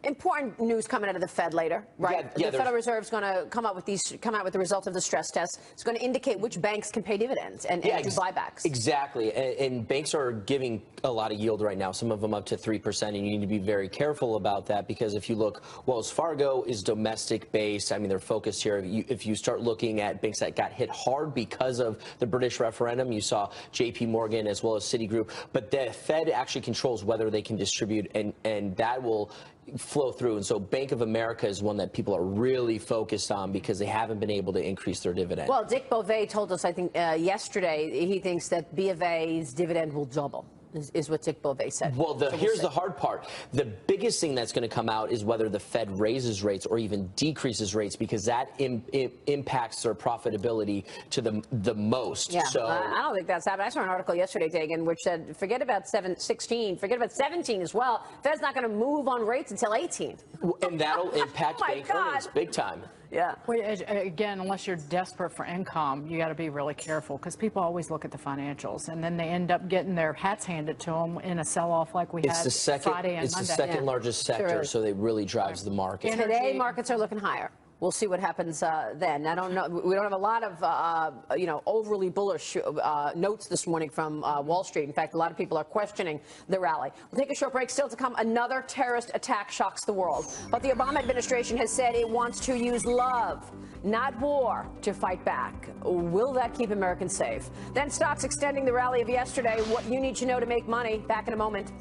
Important news coming out of the Fed later, right? Yeah, the Federal Reserve is going to come out with the results of the stress test. It's going to indicate which banks can pay dividends and do buybacks. Exactly, and banks are giving a lot of yield right now. Some of them up to 3%, and you need to be very careful about that because if you look, Wells Fargo is domestic based. I mean, they're focused here. If you start looking at banks that got hit hard because of the British referendum, you saw J.P. Morgan as well as Citigroup. But the Fed actually controls whether they can distribute, and that will flow through. And so Bank of America is one that people are really focused on because they haven't been able to increase their dividend. Well, Dick Beauvais told us, I think, yesterday, he thinks that B of A's dividend will double. Is what Dick Beauvais said. Well, here's the hard part. The biggest thing that's going to come out is whether the Fed raises rates or even decreases rates because that impacts their profitability to the most. Yeah, so I don't think that's happening. I saw an article yesterday, Dagan, which said forget about 16, forget about 17 as well. Fed's not going to move on rates until 18. And that'll impact bank earnings big time. Yeah. Well, again, unless you're desperate for income, you got to be really careful because people always look at the financials, and then they end up getting their hats handed to them in a sell-off like we had Friday and Monday. It's the second largest sector, so it really drives the market. Today, markets are looking higher. We'll see what happens then. I don't know. We don't have a lot of, overly bullish notes this morning from Wall Street. In fact, a lot of people are questioning the rally. We'll take a short break. Still to come, another terrorist attack shocks the world. But the Obama administration has said it wants to use love, not war, to fight back. Will that keep Americans safe? Then stocks extending the rally of yesterday. What you need to know to make money. Back in a moment.